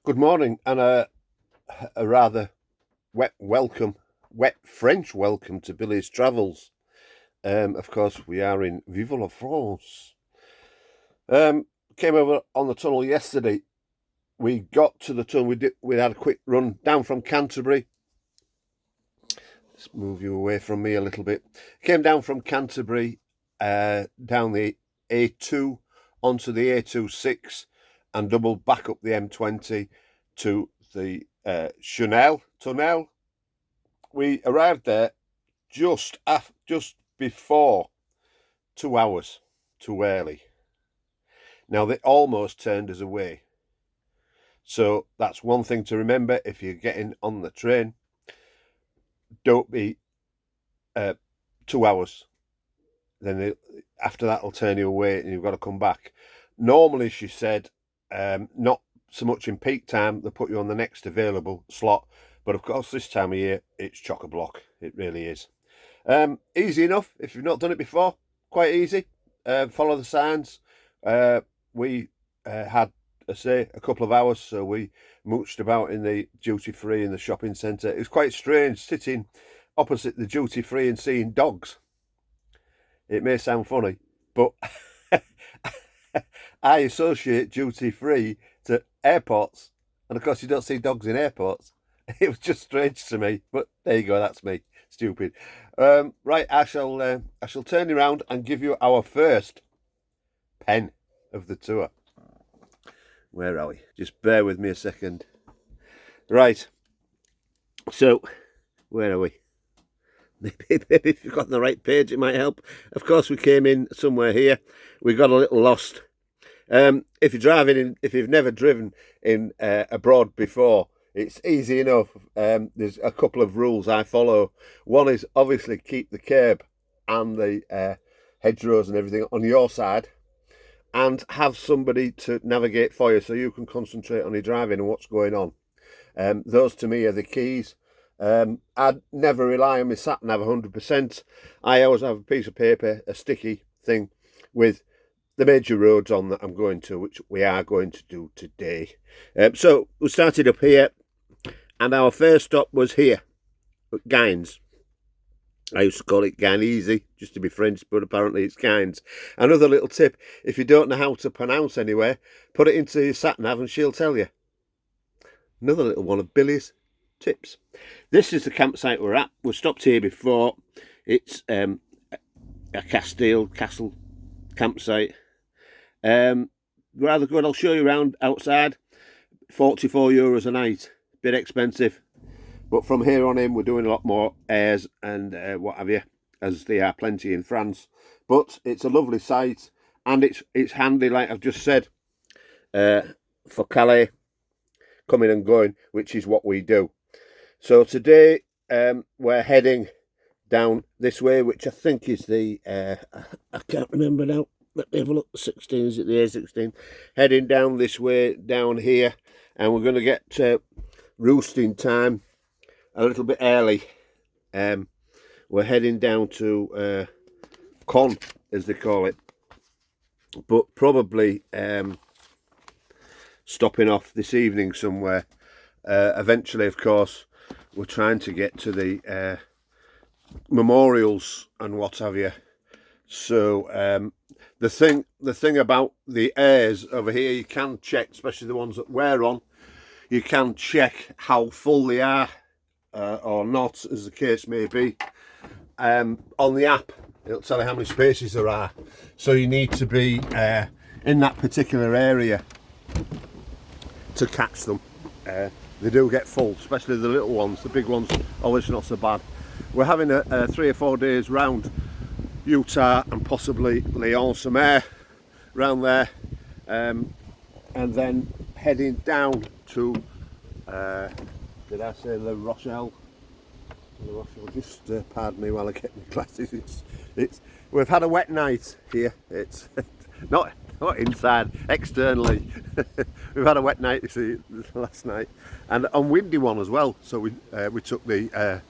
Good morning, and a rather wet French welcome to Billy's Travels. Of course, we are in Vive la France. Came over on the tunnel yesterday. We got to the tunnel. We had a quick run down from Canterbury. Let's move you away from me a little bit. Came down from Canterbury, down the A2 onto the A26, and doubled back up the M20 to the tunnel. We arrived there just before 2 hours too early. Now, they almost turned us away. So that's one thing to remember if you're getting on the train. Don't be 2 hours. Then after that, will turn you away and you've got to come back. Normally, she said, not so much in peak time, they put you on the next available slot. But of course, this time of year, it's chock-a-block. It really is. Easy enough if you've not done it before. Quite easy. Follow the signs. We had, a couple of hours, so we mooched about in the duty-free in the shopping centre. It was quite strange sitting opposite the duty-free and seeing dogs. It may sound funny, but I associate duty-free to airports, and of course you don't see dogs in airports. It was just strange to me, but there you go, that's me. Stupid. Right, I shall turn you around and give you our first pen of the tour. Where are we? Just bear with me a second. Right. So, where are we? Maybe if you've got the right page, it might help. Of course, we came in somewhere here. We got a little lost. If you're driving in, if you've never driven in abroad before, it's easy enough. There's a couple of rules I follow. One is obviously keep the curb and the hedgerows and everything on your side, and have somebody to navigate for you so you can concentrate on your driving and what's going on. Those to me are the keys. I'd never rely on my sat nav 100%. I always have a piece of paper, a sticky thing with the major roads on that I'm going to, which we are going to do today. So we started up here, and our first stop was here at Guines. I used to call it Guinese, just to be French, but apparently it's Guines. Another little tip, if you don't know how to pronounce anywhere, put it into your sat-nav and she'll tell you. Another little one of Billy's tips. This is the campsite we're at. We've stopped here before. It's a castle campsite. Rather good. I'll show you around outside. €44 a night. Bit expensive. But from here on in, we're doing a lot more airs and what have you, as they are plenty in France. But it's a lovely site, and it's handy, like I've just said, for Calais, coming and going, which is what we do. So today we're heading down this way, which I think is the, I can't remember now. Let me have a look. 16, is it the A16? Heading down this way, down here, and we're going to get roosting time a little bit early. We're heading down to Con, as they call it, but probably stopping off this evening somewhere. Eventually, of course, we're trying to get to the memorials and what have you. So the thing about the airs over here, you can check, especially the ones that we're on, you can check how full they are or not, as the case may be. On the app, it'll tell you how many spaces there are. So you need to be in that particular area to catch them. They do get full, especially the little ones. The big ones, always not so bad. We're having a 3 or 4 days round Utah and possibly Lyon-sur-Mer, round there, and then heading down to, did I say La Rochelle? La Rochelle, just pardon me while I get my glasses. We've had a wet night here. It's not inside, externally. We've had a wet night last night, and a windy one as well. So we took the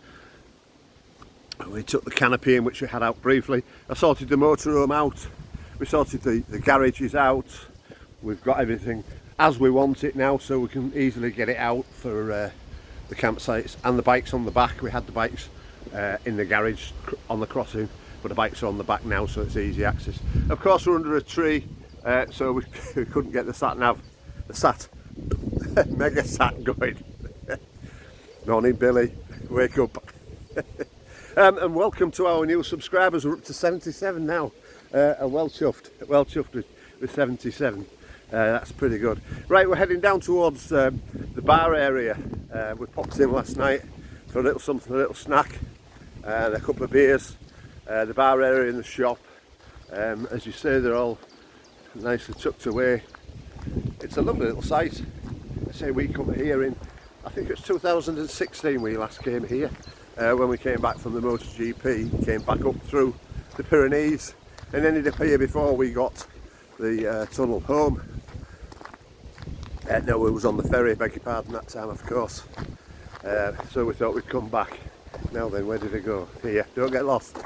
canopy in, which we had out briefly. I sorted the motorhome out. We sorted the garages out. We've got everything as we want it now, so we can easily get it out for the campsites. And the bikes on the back, we had the bikes in the garage on the crossing, but the bikes are on the back now, so it's easy access. Of course, we're under a tree, so we couldn't get the sat nav, mega sat going. Morning, Billy, wake up. And welcome to our new subscribers. We're up to 77 now. Well chuffed with 77. That's pretty good. Right, we're heading down towards the bar area. We popped in last night for a little snack and a couple of beers. The bar area in the shop, as you say, they're all nicely tucked away. It's a lovely little site. I say we come here in, I think it's 2016 we last came here, when we came back from the MotoGP, came back up through the Pyrenees and ended up here before we got the tunnel home. No, it was on the ferry, beg your pardon, that time of course. So we thought we'd come back. Now then, where did it go? Here, don't get lost.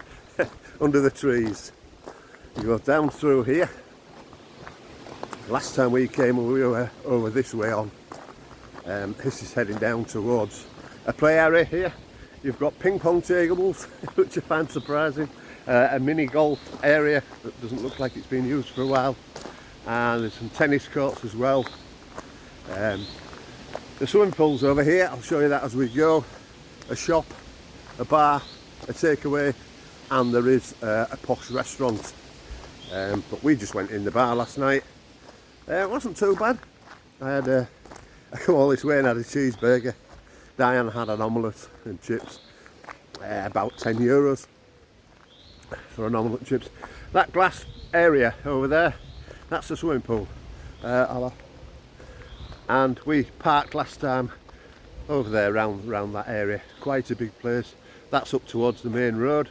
Under the trees. You go down through here. Last time we came we were over this way on. This is heading down towards a play area here. You've got ping pong tables, which I find surprising. A mini golf area that doesn't look like it's been used for a while. And there's some tennis courts as well. The swimming pool's over here, I'll show you that as we go. A shop, a bar, a takeaway, and there is a posh restaurant. But we just went in the bar last night. It wasn't too bad. I come all this way and had a cheeseburger. Diane had an omelette and chips. About €10 for an omelette and chips. That glass area over there, that's the swimming pool. And we parked last time over there around that area. Quite a big place. That's up towards the main road.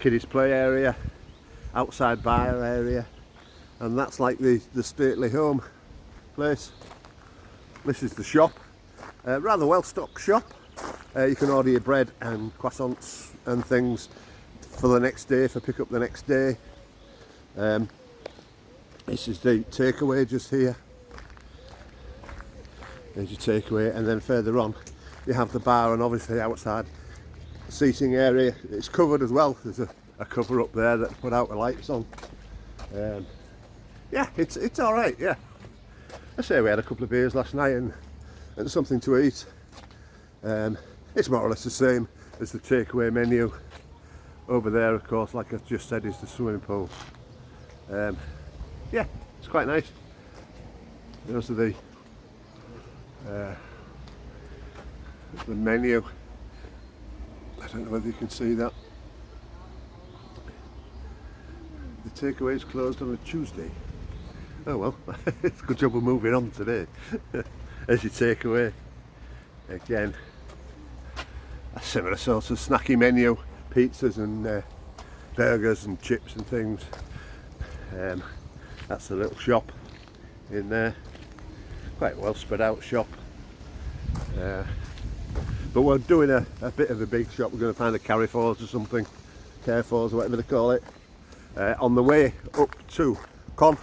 Kiddies play area, outside bar area, and that's like the stately home place. This is the shop. Rather well stocked shop. You can order your bread and croissants and things for the next day, for pick up the next day. This is the takeaway just here. There's your takeaway, and then further on you have the bar, and obviously outside seating area. It's covered as well. There's a cover up there that put out the lights on. Yeah, it's all right. Yeah, I say we had a couple of beers last night and something to eat. It's more or less the same as the takeaway menu. Over there, of course, like I just said, is the swimming pool. Yeah, it's quite nice. Those are the menu. I don't know whether you can see that. The takeaway is closed on a Tuesday. Oh well, it's a good job we're moving on today. As your takeaway. Again, a similar sort of snacky menu, pizzas and burgers and chips and things. That's the little shop in there. Quite well spread out shop. But we're doing a bit of a big shop. We're going to find a Carrefours or something, Carrefours or whatever they call it, on the way up to Con.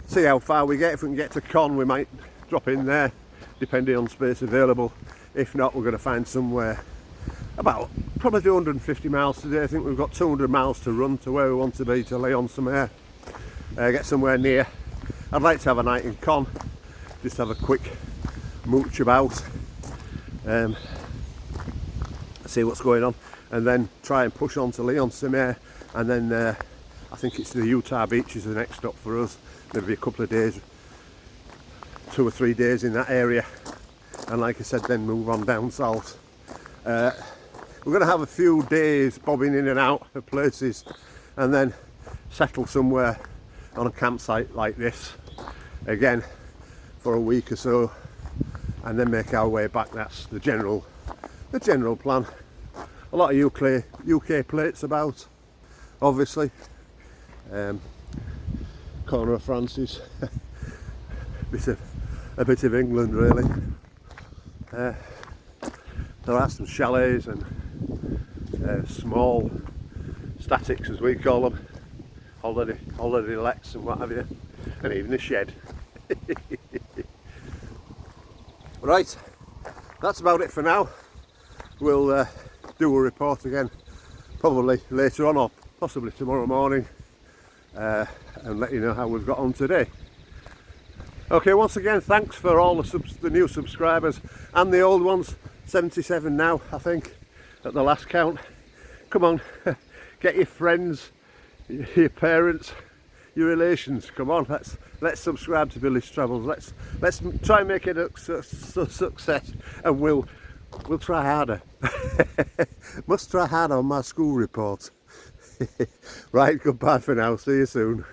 See how far we get. If we can get to Con, we might drop in there, depending on space available. If not, we're going to find somewhere about probably 250 miles today. I think we've got 200 miles to run to where we want to be, to Lyon-sur-Mer. Get somewhere near. I'd like to have a night in Con, just have a quick mooch about, see what's going on, and then try and push on to Lyon-sur-Mer, and then I think it's the Utah Beach is the next stop for us. Maybe a couple of days, 2 or 3 days in that area, and like I said, then move on down south. We're going to have a few days bobbing in and out of places, and then settle somewhere on a campsite like this again for a week or so, and then make our way back. That's the general plan. A lot of UK plates about, obviously. Corner of Francis, a bit of England really. There are some chalets and small statics, as we call them, holiday lets and what have you, and even a shed. Right, that's about it for now. We'll do a report again probably later on or possibly tomorrow morning, and let you know how we've got on today. Okay, once again, thanks for all the new subscribers and the old ones. 77 now, I think, at the last count. Come on, get your friends, your parents, your relations. Come on, let's subscribe to Billy's Travels. Let's try and make it a success, and we'll try harder. Must try harder on my school report. Right, goodbye for now. See you soon.